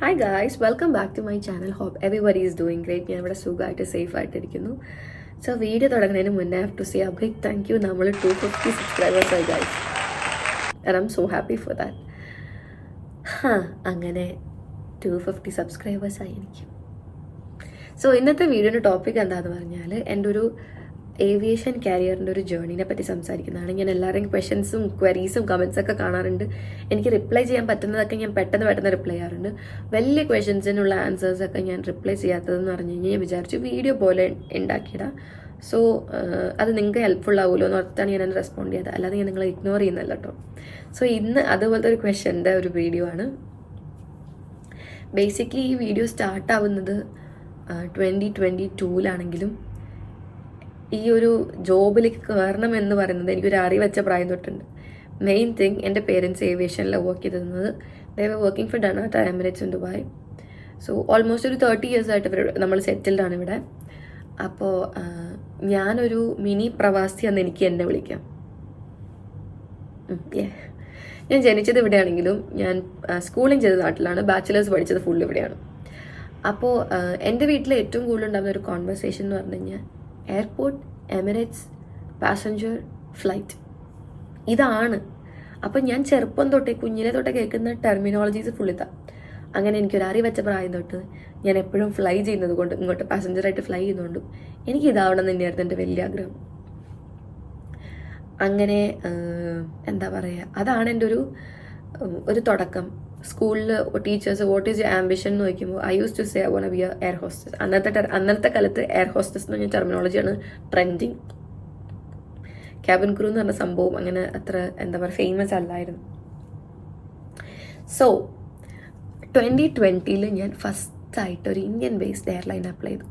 Hi guys, welcome back to my channel. Hope everybody is doing great. ഞാൻ ഇവിടെ സുഖമായിട്ട് safe ആയിട്ടിരിക്കുന്നു. So video തുടങ്ങുന്നതിന് മുന്നേ I have to say a big thank you. നമ്മൾ 250 subscribers ആയി guys, and I'm so happy for that. അങ്ങനെ 250 subscribers ആയി എനിക്ക്. സോ ഇന്നത്തെ വീഡിയോയുടെ ടോപ്പിക് എന്താണെന്ന് പറഞ്ഞാൽ എൻ്റെ ഒരു ഏവിയേഷൻ കരിയറിൻ്റെ ഒരു ജേർണീനെ പറ്റി സംസാരിക്കുന്നതാണ്. ഞാൻ എല്ലാവരുടെയും ക്വസ്റ്റ്യൻസും ക്വരീസും കമൻസൊക്കെ കാണാറുണ്ട്. എനിക്ക് റിപ്ലൈ ചെയ്യാൻ പറ്റുന്നതൊക്കെ ഞാൻ പെട്ടെന്ന് റിപ്ലൈ ചെയ്യാറുണ്ട്. വലിയ ക്വസ്റ്റ്യൻസിനുള്ള ആൻസേഴ്സൊക്കെ ഞാൻ റിപ്ലൈ ചെയ്യാത്തതെന്ന് പറഞ്ഞു കഴിഞ്ഞാൽ ഞാൻ വിചാരിച്ചു വീഡിയോ പോലെ ഉണ്ടാക്കിയിടാം. സോ അത് നിങ്ങൾക്ക് ഹെൽപ്ഫുൾ ആവുമല്ലോ എന്ന് ഓർത്താണ് ഞാൻ റെസ്പോണ്ട് ചെയ്തത്, അല്ലാതെ ഞാൻ നിങ്ങളെ ഇഗ്നോർ ചെയ്യുന്നല്ല കേട്ടോ. സോ ഇന്ന് അതുപോലത്തെ ഒരു ക്വസ്റ്റ്യൻ്റെ ഒരു വീഡിയോ ആണ്. ബേസിക്കലി ഈ വീഡിയോ സ്റ്റാർട്ടാവുന്നത് 2022 ഈ ഒരു ജോബിലേക്ക് കയറണം എന്ന് പറയുന്നത് എനിക്കൊരു അറിവച്ച പ്രായം തൊട്ടുണ്ട്. മെയിൻ തിങ്, എൻ്റെ പേരൻസ് ഏവിയേഷനിൽ വർക്ക് ചെയ്തിരുന്നത്. They were working for dnata Emirates in Dubai. So almost ഒരു 30 years ആയിട്ട് നമ്മൾ സെറ്റിൽഡ് ആണ് ഇവിടെ. അപ്പോൾ ഞാനൊരു മിനി പ്രവാസി എന്ന് എനിക്ക് എന്നെ വിളിക്കാം. ഞാൻ ജനിച്ചത് ഇവിടെയാണെങ്കിലും ഞാൻ സ്കൂളിങ് ചെയ്ത നാട്ടിലാണ്, ബാച്ചിലേഴ്സ് പഠിച്ചത് ഫുൾ ഇവിടെയാണ്. അപ്പോൾ എൻ്റെ വീട്ടിൽ ഏറ്റവും കൂടുതൽ ഉണ്ടാകുന്ന ഒരു കോൺവെർസേഷൻ എന്ന് പറഞ്ഞു കഴിഞ്ഞാൽ എയർപോർട്ട്, എമിറേറ്റ്സ്, പാസഞ്ചർ, ഫ്ലൈറ്റ്, ഇതാണ്. അപ്പം ഞാൻ ചെറുപ്പം തൊട്ടേ കുഞ്ഞിലെ തൊട്ടേ കേൾക്കുന്ന ടെർമിനോളജീസ് ഫുൾ ഇതാ. അങ്ങനെ എനിക്കൊരു അറിവച്ച പ്രായം തൊട്ട് ഞാൻ എപ്പോഴും ഫ്ലൈ ചെയ്യുന്നത് കൊണ്ട്, ഇങ്ങോട്ട് പാസഞ്ചറായിട്ട് ഫ്ലൈ ചെയ്യുന്നതുകൊണ്ടും എനിക്ക് ഇതാവണം തന്നെയായിരുന്നു എൻ്റെ വലിയ ആഗ്രഹം. അങ്ങനെ എന്താ പറയുക, അതാണ് എൻ്റെ ഒരു തുടക്കം. സ്കൂളിൽ teachers what is your ambition എന്ന് ചോദിക്കുമ്പോൾ I use to say I want to be a air hostess. അന്നത്തെ കാലത്ത് എയർ ഹോസ്റ്റസ് എന്ന് പറഞ്ഞ ടെർമിനോളജിയാണ് ട്രെൻഡിങ്. ക്യാബിൻ ക്രൂ എന്ന് പറഞ്ഞ സംഭവം അങ്ങനെ അത്ര എന്താ പറയുക ഫേമസ് അല്ലായിരുന്നു. സോ 2020 ഞാൻ ഫസ്റ്റായിട്ട് ഒരു ഇന്ത്യൻ ബേസ്ഡ് എയർലൈൻ അപ്ലൈ ചെയ്തു.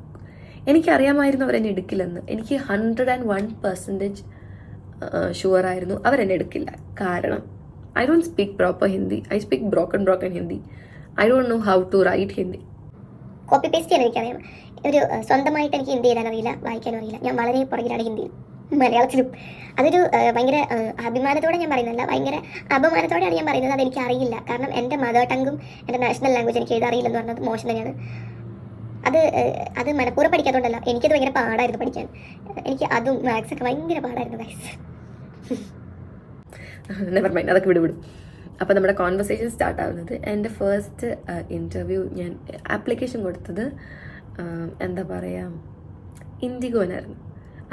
എനിക്കറിയാമായിരുന്നു അവരെന്നെ എടുക്കില്ലെന്ന്. എനിക്ക് 101% ഷുവറായിരുന്നു അവരെന്നെ എടുക്കില്ല. കാരണം I don't speak proper Hindi. I speak broken Hindi. I don't know how to write Hindi. Copy paste ചെയ്യാൻ എനിക്കറിയാം. ഒരു സ്വന്തമായിട്ട് എനിക്ക് ഹിന്ദി എഴുതാൻ അറിയില്ല, വായിക്കാനും അറിയില്ല. ഞാൻ വളരെ പുറകിലാണ് ഹിന്ദിയിൽ, മലയാളത്തിലും. അതൊരു ഭയങ്കര അഭിമാനത്തോടെ ഞാൻ പറയുന്നില്ല, ഭയങ്കര അപമാനത്തോടെയാണ് ഞാൻ പറയുന്നത്. അതെനിക്ക് അറിയില്ല. കാരണം എൻ്റെ മദർ ടങ്ങും എൻ്റെ നാഷണൽ ലാംഗ്വേജ് എനിക്ക് എഴുതാറിയില്ലെന്ന് പറഞ്ഞത് മോശം തന്നെയാണ്. അത് മനഃപൂർവ്വം പഠിക്കാത്തതുകൊണ്ടല്ല, എനിക്കത് ഭയങ്കര പാടായിരുന്നു പഠിക്കാൻ. എനിക്ക് അതും മാത്സൊക്കെ ഭയങ്കര പാടായിരുന്നു ഗൈസ്. നെവർ മൈൻഡ്, അതൊക്കെ വിടും. അപ്പോൾ നമ്മുടെ കോൺവെർസേഷൻ സ്റ്റാർട്ട് ആവുന്നത് എൻ്റെ ഫസ്റ്റ് ഇൻ്റർവ്യൂ. ഞാൻ ആപ്ലിക്കേഷൻ കൊടുത്തത് എന്താ പറയുക ഇൻഡിഗോനായിരുന്നു.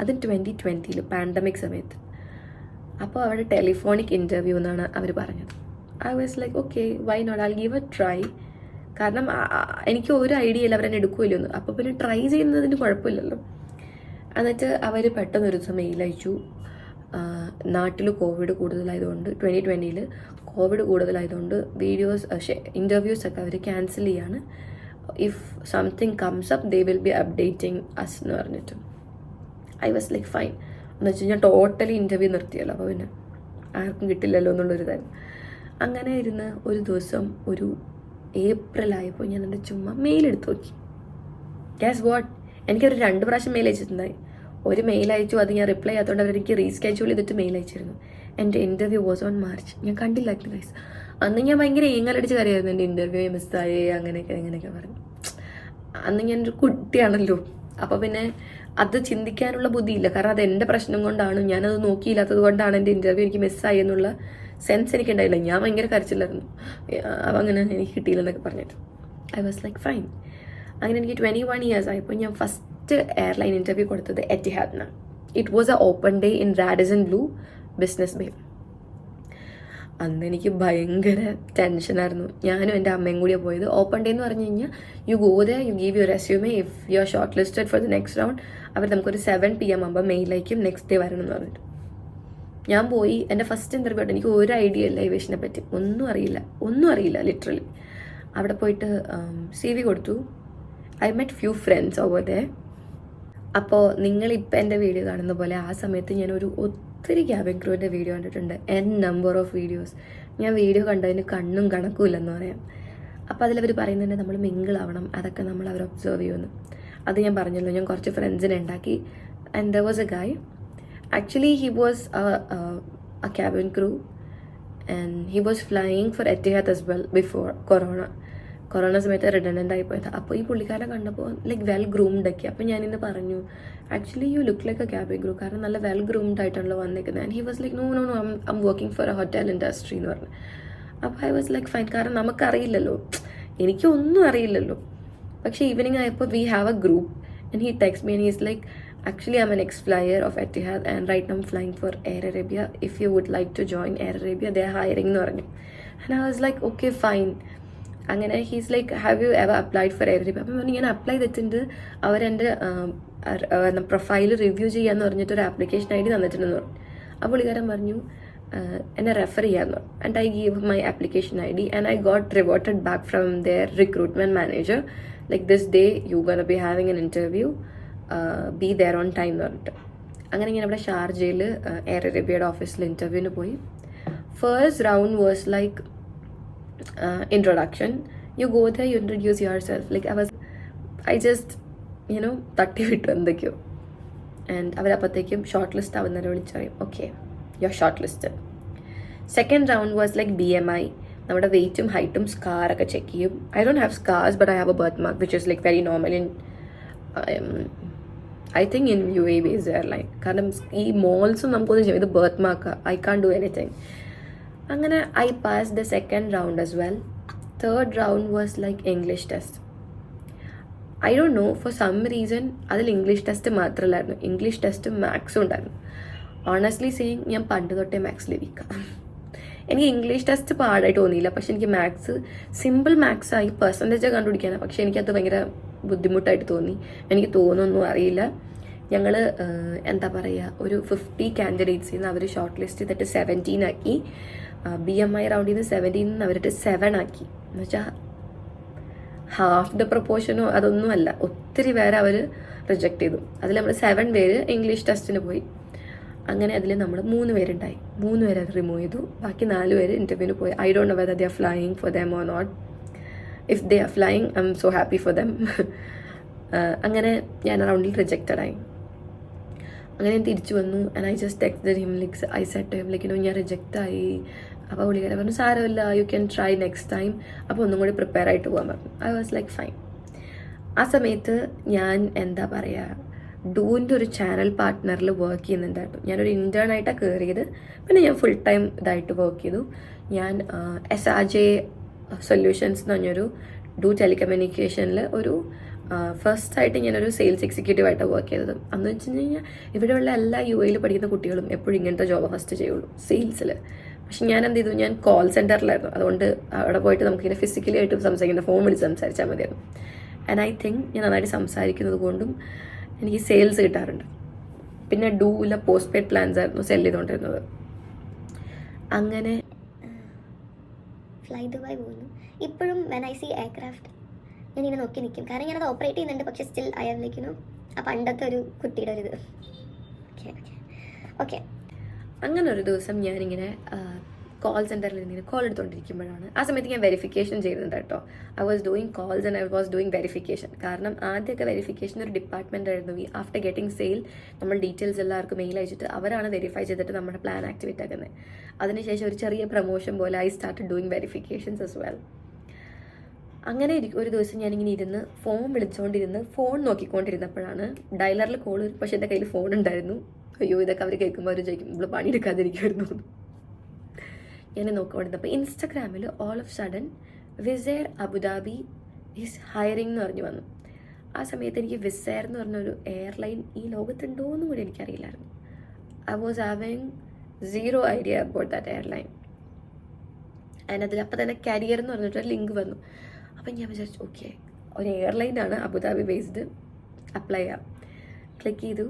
അത് 2020 പാൻഡമിക് സമയത്ത്. അപ്പോൾ അവിടെ ടെലിഫോണിക് ഇൻ്റർവ്യൂ എന്നാണ് അവർ പറഞ്ഞത്. I was like okay, why not, I give a try. കാരണം എനിക്ക് ഒരു ഐഡിയ ഇല്ല അവരെന്നെ എടുക്കുമല്ലോ. അപ്പോൾ പിന്നെ ട്രൈ ചെയ്യുന്നതിന് കുഴപ്പമില്ലല്ലോ. എന്നിട്ട് അവർ പെട്ടെന്നൊരു ദിവസം മെയിൽ അയച്ചു. നാട്ടിൽ കോവിഡ് കൂടുതലായതുകൊണ്ട് 2020 കോവിഡ് കൂടുതലായതുകൊണ്ട് ഇൻ്റർവ്യൂസൊക്കെ അവർ ക്യാൻസൽ ചെയ്യാണ്. If something comes up they will be updating us എന്ന് പറഞ്ഞിട്ട്. ഐ വാസ് ലൈക്ക് ഫൈൻ എന്ന് വെച്ച് കഴിഞ്ഞാൽ ടോട്ടലി ഇൻ്റർവ്യൂ നിർത്തിയല്ലോ. അപ്പോൾ പിന്നെ ആർക്കും കിട്ടില്ലല്ലോ എന്നുള്ളൊരു ഇതായിരുന്നു. അങ്ങനെ ഇരുന്ന് ഒരു ദിവസം ഒരു ഏപ്രിലായപ്പോൾ ഞാൻ എൻ്റെ ചുമ്മാ മെയിൽ എടുത്ത് നോക്കി. ഗ്യാസ് വാട്ട്, എനിക്കൊരു 2 പ്രാവശ്യം മെയിൽ അയച്ചിട്ടുണ്ടായി. ഒരു മെയിൽ അയച്ചു, അത് ഞാൻ റിപ്ലൈ ചെയ്യാത്തതുകൊണ്ട് അവരെനിക്ക് റീസ്കെഡ്യൂൾ ചെയ്തിട്ട് മെയിൽ അയച്ചിരുന്നു. എൻ്റെ ഇൻ്റർവ്യൂ വാസ് ഓൺ മാർച്ച്. ഞാൻ കണ്ടില്ലായിരുന്നു ഗൈസ്. അന്ന് ഞാൻ ഭയങ്കര ഏങ്ങലടിച്ച് കറിയായിരുന്നു, എൻ്റെ ഇൻ്റർവ്യൂ മിസ്സായേ അങ്ങനെയൊക്കെ പറഞ്ഞു. അന്ന് ഞാനൊരു കുട്ടിയാണല്ലോ. അപ്പോൾ പിന്നെ അത് ചിന്തിക്കാനുള്ള ബുദ്ധിയില്ല. കാരണം അത് എൻ്റെ പ്രശ്നം കൊണ്ടാണ്, ഞാനത് നോക്കിയില്ലാത്തത് കൊണ്ടാണ് എൻ്റെ ഇൻ്റർവ്യൂ എനിക്ക് മിസ്സായി എന്നുള്ള സെൻസ് എനിക്ക് ഉണ്ടായില്ല. ഞാൻ ഭയങ്കര കരച്ചില്ലായിരുന്നു. അപ്പം അങ്ങനെ എനിക്ക് കിട്ടിയില്ലെന്നൊക്കെ പറഞ്ഞിട്ട് ഐ വാസ് ലൈക്ക് ഫൈൻ. അങ്ങനെ എനിക്ക് 21 years ആയപ്പോൾ ഞാൻ ഫസ്റ്റ് എയർലൈൻ ഇൻ്റർവ്യൂ കൊടുത്തത് എറ്റിഹാദിനാണ്. It was a open day in Radisson Blu Business Bay. അന്ന് എനിക്ക് ഭയങ്കര ടെൻഷനായിരുന്നു. ഞാനും എൻ്റെ അമ്മയും കൂടിയാണ് പോയത്. ഓപ്പൺ ഡേ എന്ന് പറഞ്ഞു കഴിഞ്ഞാൽ you go there, you give your resume, if you are shortlisted for the next round അവർ നമുക്കൊരു 7 PM ആകുമ്പോൾ മെയിലായിരിക്കും നെക്സ്റ്റ് ഡേ വരണം എന്ന് പറഞ്ഞിട്ട്. ഞാൻ പോയി. എൻ്റെ ഫസ്റ്റ് ഇൻ്റർവ്യൂ ആയിട്ട് എനിക്ക് ഒരു ഐഡിയ ഇല്ല ഏവിയേഷനെ പറ്റി, ഒന്നും അറിയില്ല ലിറ്ററലി. അവിടെ പോയിട്ട് CV കൊടുത്തു. I met few friends over there. അപ്പോൾ നിങ്ങളിപ്പോൾ എൻ്റെ വീഡിയോ കാണുന്ന പോലെ ആ സമയത്ത് ഞാനൊരു ഒത്തിരി ക്യാബിൻ ക്രൂവിൻ്റെ വീഡിയോ കണ്ടിട്ടുണ്ട്, നമ്പർ ഓഫ് വീഡിയോസ്. ഞാൻ വീഡിയോ കണ്ടതിന് കണ്ണും കണക്കുമില്ലെന്ന് പറയാം. അപ്പോൾ അതിലവർ പറയുന്നുണ്ട് നമ്മൾ മിങ്കിളാവണം, അതൊക്കെ നമ്മൾ അവർ ഒബ്സർവ് ചെയ്യുമെന്ന്. അത് ഞാൻ പറഞ്ഞല്ലോ, ഞാൻ കുറച്ച് ഫ്രണ്ട്സിനെ ഉണ്ടാക്കി. And there was a guy, actually he was a cabin crew and he was flying for Etihad as well before corona. Corona സമയത്ത് റിഡൻഡൻ്റ് ആയി പോയത്. അപ്പോൾ ഈ പുള്ളിക്കാരെ കണ്ടപ്പോൾ ലൈക്ക് വെൽ ഗ്രൂംഡ് ഒക്കെ. അപ്പോൾ ഞാനിന്ന് പറഞ്ഞു actually you look like a cab crew, കാരണം നല്ല വെൽ ഗ്രൂംഡ് ആയിട്ടാണല്ലോ വന്നിരിക്കുന്നത്. And he was like no I'm working for a hotel industry എന്ന് പറഞ്ഞു. അപ്പോൾ ഐ വാസ് ലൈക്ക് ഫൈൻ, കാരണം നമുക്കറിയില്ലല്ലോ, എനിക്കൊന്നും അറിയില്ലല്ലോ. പക്ഷേ ഈവനിങ് ആയപ്പോൾ we have A group and he text me and he's like actually I'm an ex-flyer of Etihad and right now I'm flying for Air Arabia. If you would like to join Air Arabia, they're hiring എന്ന് പറഞ്ഞു. And I was like okay fine. അങ്ങനെ he's like have you ever applied for Air Arabia? അപ്പം ഞാൻ apply ചെയ്തിട്ടുണ്ട്, അവരെൻ്റെ profile review ചെയ്യാമെന്ന് പറഞ്ഞിട്ട് ഒരു ആപ്ലിക്കേഷൻ ID തന്നിട്ടുണ്ടെന്ന് പറഞ്ഞു. ആ പുള്ളിക്കാരൻ പറഞ്ഞു എന്നെ റെഫർ ചെയ്യാമെന്ന് പറഞ്ഞു. And I give my application ID and I got reverted back from their recruitment manager like this day you gonna be having an interview, be their own time എന്ന് പറഞ്ഞിട്ട്. അങ്ങനെ ഞാൻ ഇവിടെ ഷാർജയിൽ എയർ അറേബ്യയുടെ ഓഫീസിൽ ഇൻ്റർവ്യൂവിന് പോയി. First round was like introduction. You go there, you introduce yourself. Like I just തട്ടി വിട്ടു എന്തൊക്കെയോ. ആൻഡ് അവരപ്പോഴത്തേക്കും ഷോർട്ട് ലിസ്റ്റ് ആവുന്നവരെ വിളിച്ചറിയും, okay you are shortlist. Second round was like BMI, നമ്മുടെ വെയ്റ്റും ഹൈറ്റും സ്കാറൊക്കെ ചെക്ക് ചെയ്യും. I don't have scars but I have a birthmark which is like very normal in I think in UAE based airline. കാരണം ഈ മോൾസും നമുക്കൊന്നും ചെയ്യും, ഇത് birthmark, I can't do anything. അങ്ങനെ I pass the second round as well. Third round was like English test. I don't know for some reason അതിൽ English test മാത്രമല്ലായിരുന്നു, English ടെസ്റ്റും മാത്സും ഉണ്ടായിരുന്നു. ഓണസ്റ്റ്ലി സെയിങ് ഞാൻ പണ്ട് തൊട്ടേ മാത്സിൽ വീക്കാണ്. എനിക്ക് ഇംഗ്ലീഷ് ടെസ്റ്റ് പാടായിട്ട് തോന്നിയില്ല, പക്ഷെ എനിക്ക് മാത്സ് സിമ്പിൾ മാത്സായി പെർസെൻറ്റേജ് കണ്ടുപിടിക്കാനാണ്. പക്ഷെ എനിക്കത് ഭയങ്കര ബുദ്ധിമുട്ടായിട്ട് തോന്നി. എനിക്ക് തോന്നുന്നൊന്നും അറിയില്ല. ഞങ്ങൾ എന്താ പറയുക, ഒരു 50 കാൻഡിഡേറ്റ്സിൽ നിന്ന് അവർ ഷോർട്ട് ലിസ്റ്റ് ചെയ്തിട്ട് 17 ആക്കി. BMI റൗണ്ടിൽ നിന്ന് 17 നിന്ന് അവരിട്ട് 7 ആക്കി. എന്ന് വെച്ചാൽ ഹാഫ് ദ പ്രൊപ്പോർഷനോ അതൊന്നും അല്ല, ഒത്തിരി പേരെ അവർ റിജക്റ്റ് ചെയ്തു. അതിൽ നമ്മൾ 7 പേര് ഇംഗ്ലീഷ് ടെസ്റ്റിന് പോയി. അങ്ങനെ അതിൽ നമ്മൾ 3 പേരുണ്ടായി. 3 പേരെ അത് റിമൂവ് ചെയ്തു. ബാക്കി 4 പേര് ഇൻ്റർവ്യൂവിന് പോയി. I don't know whether they are flying for them or not. If they are flying I'm so happy for them. അങ്ങനെ ഞാൻ ആ റൗണ്ടിൽ റിജക്റ്റഡ് ആയി. അങ്ങനെ ഞാൻ തിരിച്ചു വന്നു. And I just texted him like I said him like ഞാൻ റിജക്റ്റ് ആയി. അപ്പോൾ പുള്ളിക്കാരൻ പറഞ്ഞു സാരമില്ല, you can try next time, അപ്പോൾ ഒന്നും കൂടി പ്രിപ്പയർ ആയിട്ട് പോകാൻ പറഞ്ഞു. I was like fine. ആ സമയത്ത് ഞാൻ എന്താ പറയുക, ഡൂവിൻ്റെ ഒരു ചാനൽ പാർട്ട്ണറിൽ വർക്ക് ചെയ്യുന്നുണ്ടായിരുന്നു. ഞാനൊരു ഇൻറ്റേൺ ആയിട്ടാണ് കയറിയത്. പിന്നെ ഞാൻ ഫുൾ ടൈം ഇതായിട്ട് വർക്ക് ചെയ്തു. ഞാൻ SRJ സൊല്യൂഷൻസ് എന്ന് പറഞ്ഞൊരു ഡൂ ടെലികമ്മ്യൂണിക്കേഷനിൽ ഒരു ഫസ്റ്റായിട്ട് ഞാനൊരു സെയിൽസ് എക്സിക്യൂട്ടീവായിട്ട് വർക്ക് ചെയ്തത്. അന്ന് വെച്ച് കഴിഞ്ഞാൽ ഇവിടെയുള്ള എല്ലാ UAE പഠിക്കുന്ന കുട്ടികളും എപ്പോഴും ഇങ്ങനത്തെ ജോബ് ഫസ്റ്റ് ചെയ്യുള്ളൂ, സെയിൽസിൽ. പക്ഷെ ഞാൻ എന്ത് ചെയ്തു, ഞാൻ കോൾ സെൻറ്ററിലായിരുന്നു. അതുകൊണ്ട് അവിടെ പോയിട്ട് നമുക്കിങ്ങനെ ഫിസിക്കലി ആയിട്ട് സംസാരിക്കുന്ന ഫോൺ വിളിച്ച് സംസാരിച്ചാൽ മതിയായിരുന്നു. ആൻഡ് ഐ തിങ്ക് ഞാൻ നന്നായിട്ട് സംസാരിക്കുന്നത് കൊണ്ടും എനിക്ക് സെയിൽസ് കിട്ടാറുണ്ട്. പിന്നെ ഡൂവിലെ പോസ്റ്റ് പെയ്ഡ് പ്ലാൻസ് ആയിരുന്നു സെല് ചെയ്തുകൊണ്ടിരുന്നത്. അങ്ങനെ ഫ്ലൈ ദുബായ് പോകുന്നു. ഇപ്പോഴും വെൻ ഐ സി എയർക്രാഫ്റ്റ് ഞാനിങ്ങനെ നോക്കി നിൽക്കും. കാരണം ഞാനത് ഓപ്പറേറ്റ് ചെയ്യുന്നുണ്ട്, പക്ഷേ സ്റ്റിൽ ഐ ആം ലൈക്ക് ആ പണ്ടത്തെ ഒരു കുട്ടിയുടെ ഒരു ഇത്. ഓക്കെ അങ്ങനെ ഒരു ദിവസം ഞാനിങ്ങനെ കോൾ സെൻറ്ററിൽ നിന്ന് കോൾ എടുത്തുകൊണ്ടിരിക്കുമ്പോഴാണ്, ആ സമയത്ത് ഞാൻ വെരിഫിക്കേഷൻ ചെയ്യുന്നുണ്ട് കേട്ടോ. I was doing calls and I was doing verification. കാരണം ആദ്യമൊക്കെ വെരിഫിക്കേഷൻ ഒരു ഡിപ്പാർട്ട്മെൻ്റ് ആയിരുന്നു. ആഫ്റ്റർ ഗെറ്റിംഗ് സെയിൽ നമ്മൾ ഡീറ്റെയിൽസ് എല്ലാവർക്കും മെയിൽ അയച്ചിട്ട് അവരാണ് വെരിഫൈ ചെയ്തിട്ട് നമ്മുടെ പ്ലാൻ ആക്ടിവേറ്റ് ആക്കുന്നത്. അതിനുശേഷം ഒരു ചെറിയ പ്രൊമോഷൻ പോലെ I start doing verifications as well. അങ്ങനെ ഒരു ദിവസം ഞാനിങ്ങനെ ഇരുന്ന് ഫോൺ വിളിച്ചുകൊണ്ടിരുന്ന് ഫോൺ നോക്കിക്കൊണ്ടിരുന്നപ്പോഴാണ് ഡയലറിൽ കോൾ വരും. പക്ഷേ എൻ്റെ കയ്യിൽ ഫോൺ ഉണ്ടായിരുന്നു. അയ്യോ ഇതൊക്കെ അവർ കേൾക്കുമ്പോൾ അവർ ചോദിക്കും നമ്മൾ പണിയെടുക്കാതിരിക്കുമായിരുന്നു. ഞാൻ നോക്കിക്കൊണ്ടിരുന്നപ്പോൾ ഇൻസ്റ്റഗ്രാമിൽ all of sudden Wizz Air Abu Dhabi is hiring എന്ന് പറഞ്ഞു വന്നു. ആ സമയത്ത് എനിക്ക് വിസ് എയർ എന്ന് പറഞ്ഞൊരു എയർലൈൻ ഈ ലോകത്തുണ്ടോ എന്നും കൂടി എനിക്കറിയില്ലായിരുന്നു. I was having zero idea about that airline. And അതിലപ്പോൾ തന്നെ കരിയർ എന്ന് പറഞ്ഞിട്ടൊരു ലിങ്ക് വന്നു. അപ്പം ഞാൻ വിചാരിച്ചു ഓക്കെ ഒരു എയർലൈനാണ് അബുദാബി ബേസ്ഡ്, അപ്ലൈ ചെയ്യാം. ക്ലിക്ക് ചെയ്തു.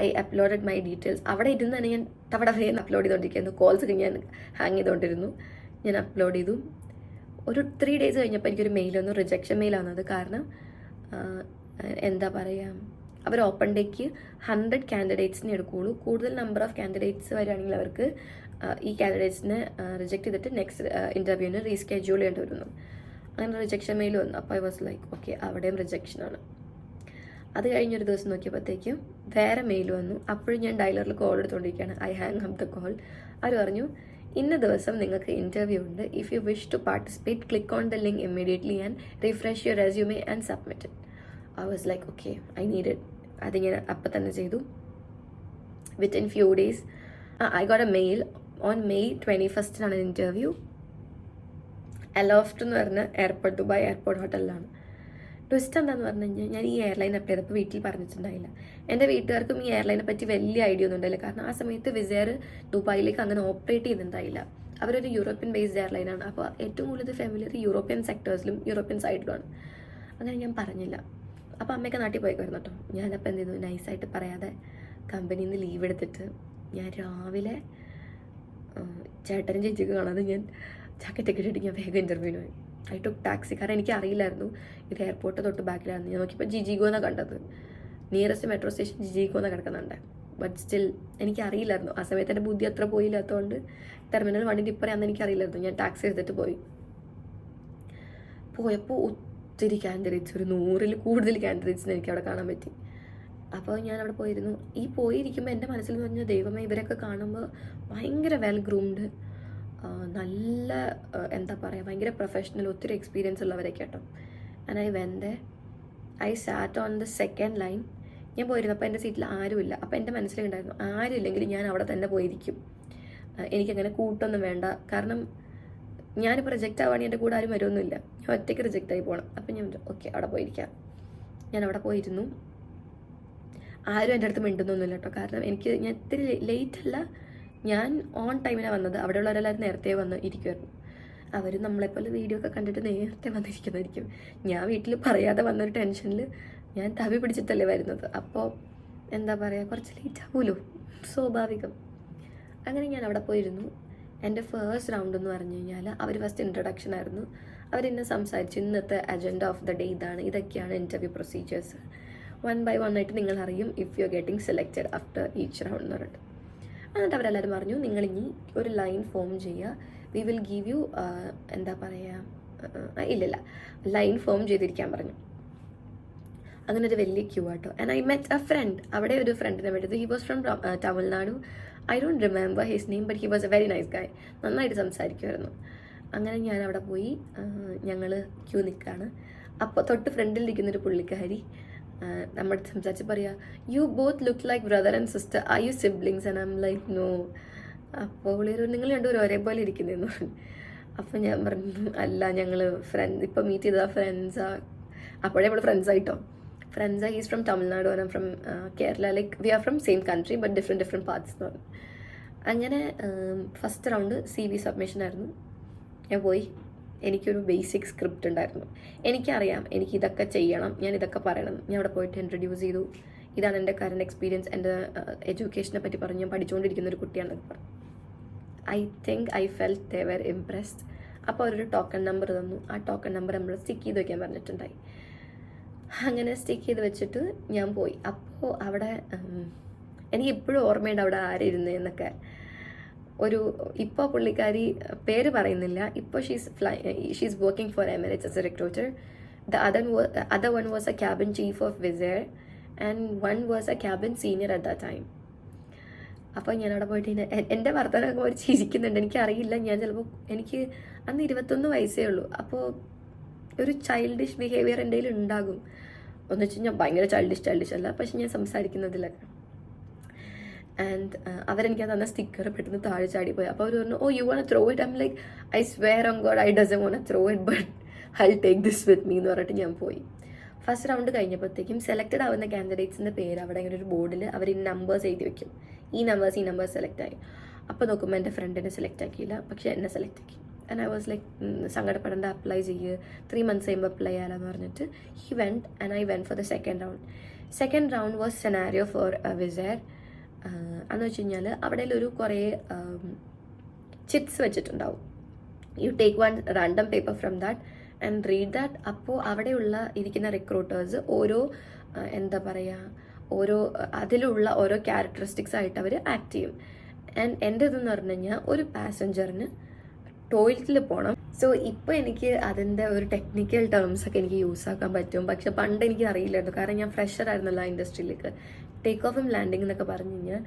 I uploaded my details. അവിടെ ഇരുന്ന് തന്നെ ഞാൻ അവിടെ അപ്ലോഡ് ചെയ്തുകൊണ്ടിരിക്കുന്നു. കോൾസ് ഞാൻ ഹാങ് ചെയ്തുകൊണ്ടിരുന്നു. ഞാൻ അപ്ലോഡ് ചെയ്തു. ഒരു 3 days കഴിഞ്ഞപ്പോൾ എനിക്കൊരു മെയിൽ വന്നു, റിജക്ഷൻ മെയിലാണത്. കാരണം എന്താ പറയുക, അവർ ഓപ്പൺ ഡേക്ക് 100 കാൻഡിഡേറ്റ്സിനെ എടുക്കുകയുള്ളൂ. കൂടുതൽ നമ്പർ ഓഫ് കാൻഡിഡേറ്റ്സ് വരികയാണെങ്കിൽ അവർക്ക് ഈ കാൻഡിഡേറ്റ്സിനെ റിജക്റ്റ് ചെയ്തിട്ട് നെക്സ്റ്റ് ഇൻ്റർവ്യൂവിന് റീസ്കെഡ്യൂൾ ചെയ്യേണ്ടി വരുന്നു. അങ്ങനെ റിജക്ഷൻ മെയിൽ വന്നു. അപ്പോൾ ഐ വാസ് ലൈക്ക് ഓക്കെ അവിടെയും റിജക്ഷനാണ്. അത് കഴിഞ്ഞൊരു ദിവസം നോക്കിയപ്പോഴത്തേക്കും വേറെ മെയിൽ വന്നു. അപ്പോഴും ഞാൻ ഡയലറിൽ കോൾ എടുത്തുകൊണ്ടിരിക്കുകയാണ്. I hang up the call. അവർ പറഞ്ഞു ഇന്ന ദിവസം നിങ്ങൾക്ക് ഇൻ്റർവ്യൂ ഉണ്ട്. If you wish to participate click on the link immediately and refresh your resume and submit it. I was like okay, I need it. അതിങ്ങനെ അപ്പം തന്നെ ചെയ്തു. Within few days I got a mail. On May 21 interview. Aloft എന്ന് പറഞ്ഞ airport, Dubai airport ഹോട്ടലിലാണ്. Twist എന്താന്ന് പറഞ്ഞു കഴിഞ്ഞാൽ, ഞാൻ ഈ എയർലൈൻ അപ്ലൈ ചെയ്തപ്പോൾ വീട്ടിൽ പറഞ്ഞിട്ടുണ്ടായില്ല. എൻ്റെ വീട്ടുകാർക്കും ഈ എയർലൈനെ പറ്റി വലിയ ഐഡിയ ഒന്നും ഉണ്ടായില്ല. കാരണം ആ സമയത്ത് വിസ് എയർ ദുബായിലേക്ക് അങ്ങനെ ഓപ്പറേറ്റ് ചെയ്യുന്നുണ്ടായില്ല. അവരൊരു യൂറോപ്യൻ ബേസ്ഡ് എയർലൈനാണ്. അപ്പോൾ ഏറ്റവും കൂടുതൽ ഫെമിലിയർ യൂറോപ്യൻ സെക്ടേഴ്സിലും യൂറോപ്യൻ സൈഡിലുമാണ്. അങ്ങനെ ഞാൻ പറഞ്ഞില്ല. അപ്പോൾ അമ്മയൊക്കെ നാട്ടിൽ പോയിക്കുമായിരുന്നു കേട്ടോ. ഞാനപ്പോൾ എന്ത് ചെയ്തു, നൈസായിട്ട് പറയാതെ കമ്പനിയിൽ നിന്ന് ലീവ് എടുത്തിട്ട് ഞാൻ രാവിലെ ചേട്ടനും ചേച്ചിക്ക് കാണാതെ ഞാൻ ജാക്കറ്റൊക്കെ ഇട്ടിട്ട് ഞാൻ വേഗം ഇൻ്റർവ്യൂവിന് പോയി. I took taxi. കാരണം എനിക്ക് അറിയില്ലായിരുന്നു ഇത് എയർപോർട്ട് തൊട്ട് ബാക്കിലായിരുന്നു. ഞാൻ നോക്കിയപ്പോൾ ജിജിഗോ എന്നാണ് കണ്ടത്. നിയറസ്റ്റ് മെട്രോ സ്റ്റേഷൻ ജിജിഗോ എന്നാണ് കിടക്കുന്നുണ്ട്. ബട്ട് സ്റ്റിൽ എനിക്കറിയില്ലായിരുന്നു. ആ സമയത്ത് എൻ്റെ ബുദ്ധി അത്ര പോയില്ലാത്തതുകൊണ്ട് ടെർമിനൽ 1 ഇപ്പറയാണെന്ന് എനിക്കറിയില്ലായിരുന്നു. ഞാൻ ടാക്സി എടുത്തിട്ട് പോയപ്പോൾ ഒത്തിരി കാൻഡിഡേറ്റ്സ്, ഒരു 100-ൽ കൂടുതൽ കാൻഡിഡേറ്റ്സിന് എനിക്ക് അവിടെ കാണാൻ പറ്റി. അപ്പോൾ ഞാൻ അവിടെ പോയിരുന്നു. പോയിരിക്കുമ്പോൾ എൻ്റെ മനസ്സിൽ എന്ന് പറഞ്ഞാൽ, ദൈവമേ ഇവരൊക്കെ കാണുമ്പോൾ ഭയങ്കര വെൽ ഗ്രൂംഡ്, നല്ല എന്താ പറയുക, ഭയങ്കര പ്രൊഫഷണൽ, ഒത്തിരി എക്സ്പീരിയൻസ് ഉള്ളവരൊക്കെ കേട്ടോ. And I SAT on the second line. ഞാൻ പോയിരുന്നപ്പോൾ എൻ്റെ സീറ്റിൽ ആരുമില്ല. അപ്പോൾ എൻ്റെ മനസ്സിലുണ്ടായിരുന്നു, ആരുമില്ലെങ്കിൽ ഞാൻ അവിടെ തന്നെ പോയിരിക്കും. എനിക്കങ്ങനെ കൂട്ടൊന്നും വേണ്ട. കാരണം ഞാനിപ്പോൾ റിജക്റ്റ് ആവുകയാണെങ്കിൽ എൻ്റെ കൂടെ ആരും വരുമൊന്നുമില്ല. ഞാൻ ഒറ്റയ്ക്ക് റിജക്റ്റായി പോകണം. അപ്പം ഞാൻ ഓക്കെ അവിടെ പോയിരിക്കാം. ഞാൻ അവിടെ പോയിരുന്നു. ആരും എൻ്റെ അടുത്ത് മിണ്ടുന്നൊന്നുമില്ല കേട്ടോ. കാരണം ഞാൻ ഇത്തിരി ലേറ്റ് അല്ല, ഞാൻ ഓൺ ടൈമിനാണ് വന്നത്. അവിടെയുള്ളവരെല്ലാവരും നേരത്തെ വന്ന് ഇരിക്കുമായിരുന്നു. അവർ നമ്മളെപ്പോലെ വീഡിയോ ഒക്കെ കണ്ടിട്ട് നേരത്തെ വന്നിരിക്കുന്നതായിരിക്കും. ഞാൻ വീട്ടിൽ പറയാതെ വന്നൊരു ടെൻഷനിൽ ഞാൻ തവി പിടിച്ചിട്ടല്ലേ വരുന്നത്. അപ്പോൾ എന്താ പറയുക, കുറച്ച് ലേറ്റ് ആവുമല്ലോ, സ്വാഭാവികം. അങ്ങനെ ഞാൻ അവിടെ പോയിരുന്നു. എൻ്റെ ഫസ്റ്റ് റൗണ്ട് എന്ന് പറഞ്ഞു കഴിഞ്ഞാൽ അവർ ഫസ്റ്റ് ഇൻട്രൊഡക്ഷൻ ആയിരുന്നു. അവരെന്നെ സംസാരിച്ചു, ഇന്നത്തെ അജണ്ട ഓഫ് ദ ഡേ ഇതാണ്, ഇതൊക്കെയാണ് ഇൻ്റർവ്യൂ പ്രൊസീജിയേഴ്സ്. 1 by 1 ആയിട്ട് നിങ്ങൾ അറിയും if you are getting selected after each round എന്ന് പറഞ്ഞിട്ട്. എന്നിട്ട് അവരെല്ലാവരും പറഞ്ഞു, നിങ്ങളിനി ഒരു ലൈൻ ഫോം ചെയ്യുക, വി വിൽ ഗീവ് യു എന്താ പറയുക, ഇല്ലില്ല, ലൈൻ ഫോം ചെയ്തിരിക്കാൻ പറഞ്ഞു. അങ്ങനെ ഒരു വലിയ ക്യൂ ആട്ടോ. And I met a friend. അവിടെ ഒരു ഫ്രണ്ടിനെ വിട്ടത്. He was from Tamil Nadu. I don't remember his name, but he was A very nice ഗായ്. നന്നായിട്ട് സംസാരിക്കുമായിരുന്നു. അങ്ങനെ ഞാൻ അവിടെ പോയി, ഞങ്ങൾ ക്യൂ നിൽക്കുകയാണ്. അപ്പോൾ തൊട്ട് ഫ്രണ്ടിലിരിക്കുന്നൊരു പുള്ളിക്കാരി നമ്മുടെ സംസാരിച്ച് പറയാ, you both look like brother and sister, are you siblings? And I'm like no. അപ്പോൾ നിങ്ങൾ രണ്ടുപേരും ഒരേപോലെ ഇരിക്കുന്നതെന്ന് പറഞ്ഞു. അപ്പോൾ ഞാൻ പറഞ്ഞു, അല്ല, ഞങ്ങൾ ഇപ്പോൾ മീറ്റ് ചെയ്ത ഫ്രണ്ട്സാ. അപ്പോഴേ നമ്മൾ ഫ്രണ്ട്സായിട്ടോ. ഫ്രണ്ട്സാ. He's from Tamil Nadu and from Kerala. Like we are from same country but different parts എന്ന് പറഞ്ഞു. അങ്ങനെ ഫസ്റ്റ് റൗണ്ട് CV സബ്മിഷൻ ആയിരുന്നു. ഞാൻ പോയി. എനിക്കൊരു ബേസിക് സ്ക്രിപ്റ്റ് ഉണ്ടായിരുന്നു. എനിക്കറിയാം എനിക്ക് ഇതൊക്കെ ചെയ്യണം, ഞാൻ ഇതൊക്കെ പറയണം. ഞാൻ അവിടെ പോയിട്ട് ഇൻട്രൊഡ്യൂസ് ചെയ്തു. ഇതാണ് എൻ്റെ കറണ്ട് എക്സ്പീരിയൻസ്, എൻ്റെ എഡ്യൂക്കേഷനെ പറ്റി പറഞ്ഞു. ഞാൻ പഠിച്ചുകൊണ്ടിരിക്കുന്ന ഒരു കുട്ടിയാണെന്നൊക്കെ പറഞ്ഞു. I think I felt they were impressed. അപ്പോൾ അവരൊരു ടോക്കൺ നമ്പർ തന്നു. ആ ടോക്കൺ നമ്പർ നമ്മൾ സ്റ്റിക്ക് ചെയ്ത് വയ്ക്കാൻ പറഞ്ഞിട്ടുണ്ടായി. അങ്ങനെ സ്റ്റിക്ക് ചെയ്ത് വെച്ചിട്ട് ഞാൻ പോയി. അപ്പോൾ അവിടെ എനിക്ക് ഇപ്പോഴും ഓർമ്മയുണ്ട് അവിടെ ആരിരുന്നതെന്നൊക്കെ. ഇപ്പോൾ പുള്ളിക്കാരി പേര് പറയുന്നില്ല. ഇപ്പോൾ she's working for Emirates as a recruiter. The other one was a cabin chief of Wizz Air and one was a cabin senior at that time. അപ്പോൾ ഞാൻ അവിടെ പോയിട്ട് എൻ്റെ വർത്തമാനമൊക്കെ ഒരു ചിരിക്കുന്നുണ്ട്. എനിക്കറിയില്ല, ഞാൻ ചിലപ്പോൾ എനിക്ക് അന്ന് 21 വയസ്സേ ഉള്ളൂ. അപ്പോൾ ഒരു ചൈൽഡിഷ് ബിഹേവിയർ എൻ്റെ കയ്യിൽ ഉണ്ടാകും. എന്ന് വെച്ച് കഴിഞ്ഞാൽ ഭയങ്കര ചൈൽഡിഷ് അല്ല, പക്ഷെ ഞാൻ സംസാരിക്കുന്നതിലൊക്കെ. ആൻഡ് അവരെനിക്ക് തന്ന സ്റ്റിക്കർ പെട്ടെന്ന് താഴെ ചാടി പോയി. അപ്പോൾ അവർ പറഞ്ഞു, oh you want throw it? I'm like, I swear on God I doesn't want throw it but I take this with me എന്ന് പറഞ്ഞിട്ട് ഞാൻ പോയി. ഫസ്റ്റ് റൗണ്ട് കഴിഞ്ഞപ്പോഴത്തേക്കും സെലക്റ്റഡ് ആവുന്ന കാൻഡിഡേറ്റ്സിൻ്റെ പേര് അവിടെ ഇങ്ങനെ ഒരു ബോർഡിൽ അവർ ഈ നമ്പേഴ്സ് എഴുതി വെക്കും. ഈ നമ്പേഴ്സ് സെലക്ട് ആയി. അപ്പോൾ നോക്കുമ്പോൾ എൻ്റെ ഫ്രണ്ടിനെ സെലക്ട് ആക്കിയില്ല, പക്ഷേ എന്നെ സെലക്ട് ആക്കി. ആൻഡ് ഐ വാസ് ലൈക്ക്, സങ്കടപ്പെടേണ്ട, അപ്ലൈ ചെയ്യുക, 3 months കഴിയുമ്പോൾ അപ്ലൈ ചെയ്യാമെന്ന് പറഞ്ഞിട്ട് he went and I went for the second round. Second round was scenario for Wizz Air. എന്ന് വെച്ച് കഴിഞ്ഞാൽ അവിടെ ഒരു കുറേ ചിറ്റ്സ് വെച്ചിട്ടുണ്ടാവും. You take 1 random paper from that and read that. അപ്പോൾ അവിടെയുള്ള ഇരിക്കുന്ന റിക്രൂട്ടേഴ്സ് ഓരോ എന്താ പറയുക, അതിലുള്ള ഓരോ ക്യാരക്ടറിസ്റ്റിക്സ് ആയിട്ട് അവർ ആക്ട് ചെയ്യും. ആൻഡ് എൻ്റെ ഇതെന്ന് പറഞ്ഞു കഴിഞ്ഞാൽ ഒരു പാസഞ്ചറിന് ടോയ്ലറ്റിൽ പോകണം. സോ ഇപ്പോൾ എനിക്ക് അതിൻ്റെ ഒരു ടെക്നിക്കൽ ടേംസൊക്കെ എനിക്ക് യൂസ് ആക്കാൻ പറ്റും. പക്ഷെ പണ്ട് എനിക്ക് അറിയില്ലായിരുന്നു, കാരണം ഞാൻ ഫ്രഷർ ആയിരുന്നല്ലോ ആ ഇൻഡസ്ട്രിയിലേക്ക്. ടേക്ക് ഓഫും ലാൻഡിങ് എന്നൊക്കെ പറഞ്ഞു കഴിഞ്ഞാൽ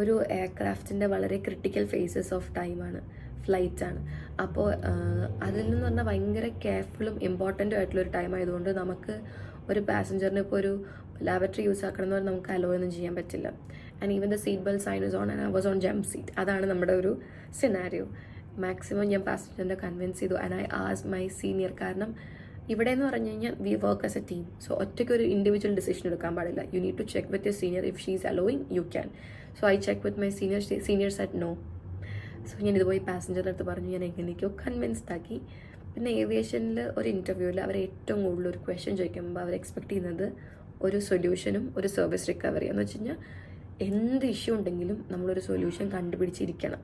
ഒരു എയർക്രാഫ്റ്റിൻ്റെ വളരെ ക്രിട്ടിക്കൽ ഫേസസ് ഓഫ് ടൈമാണ്. ഫ്ലൈറ്റാണ്. അപ്പോൾ അതിൽ നിന്ന് പറഞ്ഞാൽ ഭയങ്കര കെയർഫുള്ളും ഇമ്പോർട്ടൻറ്റും ആയിട്ടുള്ളൊരു ടൈം ആയതുകൊണ്ട് നമുക്ക് ഒരു പാസഞ്ചറിന് ഇപ്പോൾ ഒരു ലാബറട്ടറി യൂസ് ആക്കണമെന്ന് പറഞ്ഞാൽ നമുക്ക് അലോ ഒന്നും ചെയ്യാൻ പറ്റില്ല. And even the seat belt sign is on and I was on jump seat. അതാണ് നമ്മുടെ ഒരു സിനാരിയോ. മാക്സിമം ഞാൻ പാസഞ്ചറിനെ കൺവിൻസ് ചെയ്തു and I ask my senior. കാരണം ഇവിടെ എന്ന് പറഞ്ഞു കഴിഞ്ഞാൽ we work as a team. So ഒറ്റയ്ക്ക് ഒരു ഇൻഡിവിജ്വൽ ഡിസിഷൻ എടുക്കാൻ പാടില്ല. You need to check with your senior if she is allowing you can. So I check with my senior said no. So ഞാൻ ഇതുപോയി പാസഞ്ചറിൻ്റെ അടുത്ത് പറഞ്ഞു, ഞാൻ എങ്ങനെയൊക്കെയോ കൺവിൻസ്ഡ് ആക്കി. പിന്നെ ഏവിയേഷനിൽ ഒരു ഇൻ്റർവ്യൂവിൽ അവർ ഏറ്റവും കൂടുതൽ ഒരു ക്വസ്റ്റ്യൻ ചോദിക്കുമ്പോൾ അവർ എക്സ്പെക്ട് ചെയ്യുന്നത് ഒരു സൊല്യൂഷനും ഒരു സർവീസ് റിക്കവറി എന്ന് വെച്ച് കഴിഞ്ഞാൽ എന്ത് ഇഷ്യൂ ഉണ്ടെങ്കിലും നമ്മളൊരു സൊല്യൂഷൻ കണ്ടുപിടിച്ചിരിക്കണം.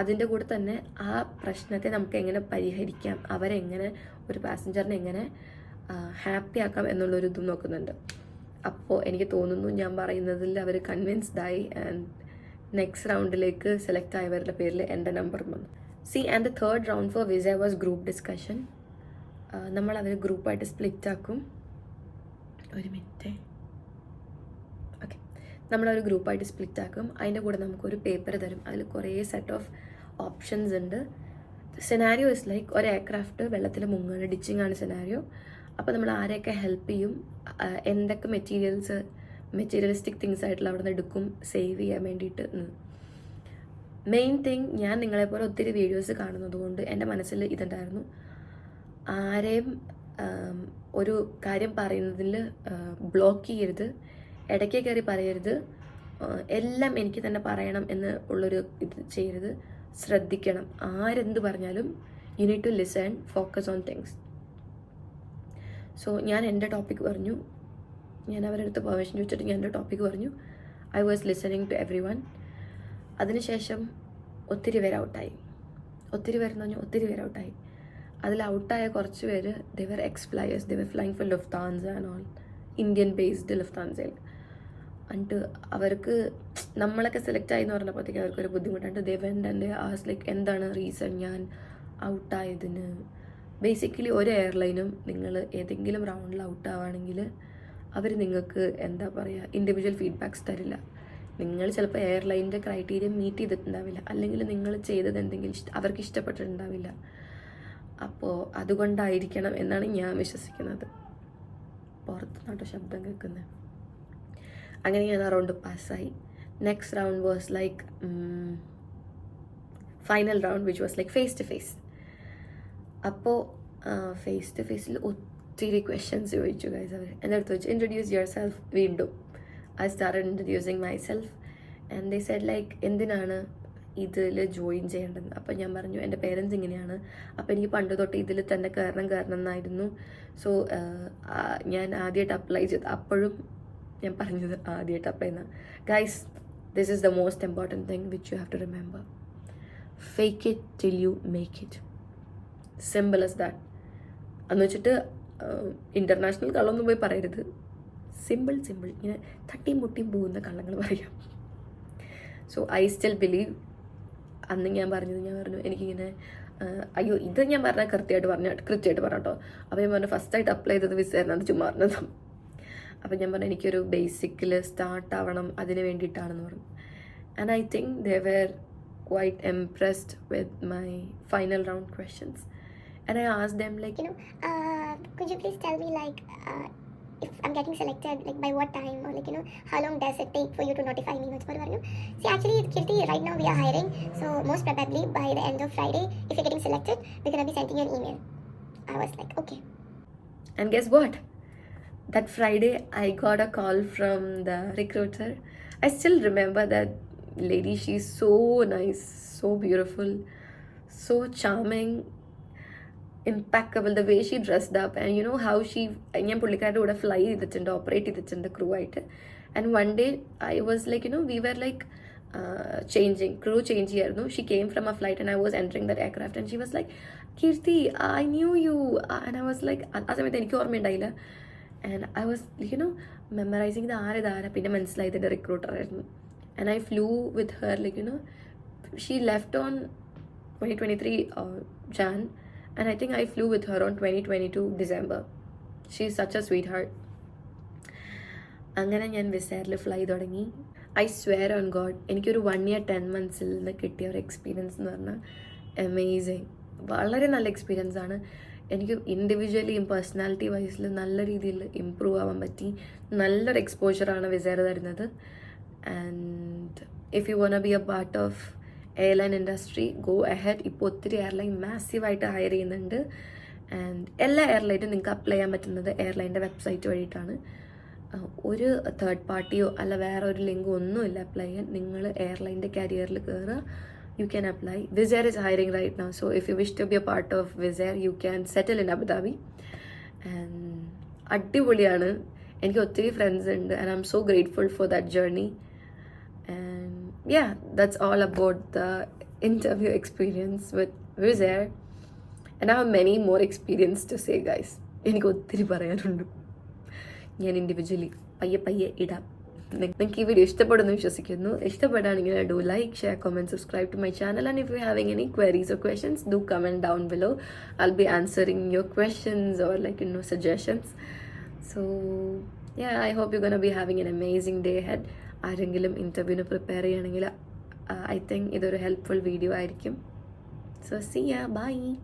അതിൻ്റെ കൂടെ തന്നെ ആ പ്രശ്നത്തെ നമുക്ക് എങ്ങനെ പരിഹരിക്കാം, അവരെങ്ങനെ ഒരു പാസഞ്ചറിനെ എങ്ങനെ ഹാപ്പി ആക്കാം എന്നുള്ളൊരു ഇതും നോക്കുന്നുണ്ട്. അപ്പോൾ എനിക്ക് തോന്നുന്നു ഞാൻ പറയുന്നതിൽ അവർ കൺവിൻസ്ഡ് ആയി. ആൻഡ് നെക്സ്റ്റ് റൗണ്ടിലേക്ക് സെലക്ട് ആയവരുടെ പേരിൽ എൻ്റെ നമ്പർ വന്നു. And the third round for visa was group discussion. നമ്മൾ അവർ ഗ്രൂപ്പായിട്ട് സ്പ്ലിറ്റ് ആക്കും. ഒരു മിനിറ്റ്. ഓക്കെ, നമ്മളൊരു ഗ്രൂപ്പായിട്ട് സ്പ്ലിറ്റ് ആക്കും. അതിൻ്റെ കൂടെ നമുക്കൊരു പേപ്പർ തരും. അതിൽ കുറേ സെറ്റ് ഓഫ് ഓപ്ഷൻസ് ഉണ്ട്. സിനാരിയോ ഇസ് ലൈക്ക് ഒരു എയർക്രാഫ്റ്റ് വെള്ളത്തിൽ മുങ്ങാണ്, ഡിച്ചിങ് ആണ് സിനാരിയോ. അപ്പോൾ നമ്മൾ ആരെയൊക്കെ ഹെൽപ്പ് ചെയ്യും, എന്തൊക്കെ മെറ്റീരിയലിസ്റ്റിക് തിങ്സ് ആയിട്ടുള്ള അവിടെ നിന്ന് എടുക്കും സേവ് ചെയ്യാൻ വേണ്ടിയിട്ട്. മെയിൻ തിങ്, ഞാൻ നിങ്ങളെപ്പോലെ ഒത്തിരി വീഡിയോസ് കാണുന്നത് കൊണ്ട് എൻ്റെ മനസ്സിൽ ഇതുണ്ടായിരുന്നു, ആരെയും ഒരു കാര്യം പറയുന്നതിൽ ബ്ലോക്ക് ചെയ്യരുത്, ഇടയ്ക്ക് കയറി പറയരുത്, എല്ലാം എനിക്ക് തന്നെ പറയണം എന്ന് ഉള്ളൊരു ഇത് ചെയ്യരുത്, ശ്രദ്ധിക്കണം. ആരെന്ത് പറഞ്ഞാലും you need to listen, focus on things. So ഞാൻ എൻ്റെ ടോപ്പിക് പറഞ്ഞു, ഞാൻ അവരുടെ അടുത്ത് പെർമിഷൻ ചോദിച്ചിട്ട് ഞാൻ എൻ്റെ ടോപ്പിക് പറഞ്ഞു. I was listening to everyone. അതിനുശേഷം ഒത്തിരി പേര് ഔട്ടായി. ഒത്തിരി പേര് ഔട്ടായി. അതിൽ ഔട്ടായ കുറച്ച് പേര് they were ex flyers. They were flying for Lufthansa and all, Indian based ലുഫ്താൻസയിൽ. എന്നിട്ട് അവർക്ക് നമ്മളൊക്കെ സെലക്ട് ആയി എന്ന് പറഞ്ഞപ്പോഴത്തേക്ക് അവർക്കൊരു ബുദ്ധിമുട്ടുണ്ട്. They went and as like എന്താണ് റീസൺ ഞാൻ ഔട്ടായതിന്. ബേസിക്കലി ഒരു എയർലൈനും നിങ്ങൾ ഏതെങ്കിലും റൗണ്ടിൽ ഔട്ടാവുകയാണെങ്കിൽ അവർ നിങ്ങൾക്ക് എന്താ പറയുക ഇൻഡിവിജ്വൽ ഫീഡ്ബാക്ക്സ് തരില്ല. നിങ്ങൾ ചിലപ്പോൾ എയർലൈനിൻ്റെ ക്രൈറ്റീരിയ മീറ്റ് ചെയ്തിട്ടുണ്ടാവില്ല, അല്ലെങ്കിൽ നിങ്ങൾ ചെയ്തത് എന്തെങ്കിലും അവർക്ക് ഇഷ്ടപ്പെട്ടിട്ടുണ്ടാവില്ല. അപ്പോൾ അതുകൊണ്ടായിരിക്കണം എന്നാണ് ഞാൻ വിശ്വസിക്കുന്നത്. പുറത്തുനിന്നോട്ടോ ശബ്ദം കേൾക്കുന്നത്. അങ്ങനെ ഞാൻ ആ റൗണ്ട് പാസ്സായി. Next round was like final round which was like face to face. അപ്പോൾ ഫേസ് ടു ഫേസിൽ ഒത്തിരി ക്വസ്റ്റ്യൻസ് ചോദിച്ചു ഗൈസ്. അവർ എൻ്റെ അടുത്ത് ചോദിച്ചു ഇൻട്രൊഡ്യൂസ് യുവർ സെൽഫ്. വീണ്ടും I started introducing myself and they said like എന്തിനാണ് ഇതിൽ ജോയിൻ ചെയ്യേണ്ടത്. അപ്പോൾ ഞാൻ പറഞ്ഞു എൻ്റെ പേരൻസ് ഇങ്ങനെയാണ്, അപ്പോൾ എനിക്ക് പണ്ട് തൊട്ട് ഇതിൽ തന്നെ കയറണം എന്നായിരുന്നു. സോ ഞാൻ ആദ്യമായിട്ട് അപ്ലൈ ചെയ്ത്, അപ്പോഴും ഞാൻ പറഞ്ഞത് ആദ്യമായിട്ട് അപ്ലൈ ചെയ്യുന്ന. Guys, this is the most important thing which you have to remember. Fake it till you make it. Simple as that. എന്ന് വെച്ചിട്ട് ഇൻ്റർനാഷണൽ കള്ളൊന്നും പോയി പറയരുത്. സിമ്പിൾ ഇങ്ങനെ തട്ടിയും മുട്ടിയും പോകുന്ന കള്ളങ്ങൾ പറയാം. So I still believe. അന്ന് ഞാൻ പറഞ്ഞു എനിക്കിങ്ങനെ അയ്യോ ഇത് ഞാൻ പറഞ്ഞാൽ കൃത്യമായിട്ട് പറഞ്ഞോ. അപ്പോൾ ഞാൻ പറഞ്ഞു ഫസ്റ്റായിട്ട് അപ്ലൈ ചെയ്തത് വിസയായിരുന്നു, അത് ചുമ്മാ പറഞ്ഞത്. അപ്പോൾ ഞാൻ പറഞ്ഞു എനിക്കൊരു ബേസിക്കിൽ സ്റ്റാർട്ട് ആവണം, അതിന് വേണ്ടിയിട്ടാണെന്ന് പറഞ്ഞു. And I think they were quite impressed with my final round questions, and I asked them like, could you please tell me like if I'm getting selected, like by what time, or like how long does it take for you to notify me? See, actually Kirti, right now we are hiring, so most probably by the end of Friday, if you're getting selected, we're gonna be sending you an email. I was like, okay. And guess what, that Friday I got a call from the recruiter. I still remember that lady. She's so nice, so beautiful, so charming, impeccable, the way she dressed up, and you know how she ഞാൻ പുള്ളിക്കാരുടെ കൂടെ fly ചെയ്തിട്ടുണ്ട്, operate ചെയ്തിട്ടുണ്ട് crew ആയിട്ട്. And one day I was like we were like crew change ചെയ്യായിരുന്നു. She came from a flight and I was entering that aircraft and she was like Keerthi I knew you. And I was like ആ സമയത്ത് എനിക്ക് ഓർമ്മയുണ്ടായില്ല. And I was memorising ഇത് ആരാ. പിന്നെ മനസ്സിലായി ഇതിൻ്റെ റിക്രൂട്ടർ ആയിരുന്നു. And I flew with her, she left on 2023 Jan, and I think I flew with her on 2022 December. She's such a sweetheart. അങ്ങനെ ഞാൻ വിസേറിൽ ഫ്ലൈ തുടങ്ങി. ഐ സ്വെയർ ഓൺ ഗോഡ്, എനിക്കൊരു 1 year 10 months നിന്ന് കിട്ടിയ ഒരു എക്സ്പീരിയൻസ് എന്ന് പറഞ്ഞാൽ അമേസിങ്, വളരെ നല്ല എക്സ്പീരിയൻസ് ആണ്. എനിക്ക് ഇൻഡിവിജ്വലിയും പേഴ്സണാലിറ്റി വൈസിലും നല്ല രീതിയിൽ ഇമ്പ്രൂവ് ആവാൻ പറ്റി. നല്ലൊരു എക്സ്പോഷറാണ് വിസേർ തരുന്നത്. And if U wanna B A part of airline industry, go ahead. ഇപ്പോൾ ഒത്തിരി എയർലൈൻ മാസീവായിട്ട് ഹയർ ചെയ്യുന്നുണ്ട്. ആൻഡ് എല്ലാ എയർലൈനും നിങ്ങൾക്ക് അപ്ലൈ ചെയ്യാൻ പറ്റുന്നത് എയർലൈൻ്റെ വെബ്സൈറ്റ് വഴിയിട്ടാണ്. ഒരു തേർഡ് പാർട്ടിയോ അല്ല വേറെ ഒരു ലിങ്കോ ഒന്നുമില്ല അപ്ലൈ ചെയ്യാൻ. നിങ്ങൾ എയർലൈൻ്റെ കരിയറിൽ കയറുക, you can apply. Wizz Air is hiring right now, so if you wish to be a part of Wizz Air, you can settle in Abu Dhabi. And അടിപൊളിയാണ്. എനിക്ക് ഒത്തിരി ഫ്രണ്ട്സ് ഉണ്ട്, and I'm so grateful for that journey. And yeah, that's all about the interview experience with Wizz Air. And I have many more experience to say, guys. എനിക്ക് ഒത്തിരി പറയാനുണ്ട്. ഞാൻ individually പയ്യെ ഇടാം. നിങ്ങൾക്ക് ഈ വീഡിയോ ഇഷ്ടപ്പെടുന്നു വിശ്വസിക്കുന്നു. ഇഷ്ടപ്പെടുകയാണെങ്കിൽ do like, share, comment, subscribe to my channel. And if you having any queries or questions, do comment down below. I'll be answering your questions or suggestions. So yeah, I hope you're gonna be having an amazing day ahead. ആരെങ്കിലും ഇൻ്റർവ്യൂവിന് prepare ചെയ്യണമെങ്കിൽ I think ഇതൊരു helpful video ആയിരിക്കും. So see ya, bye.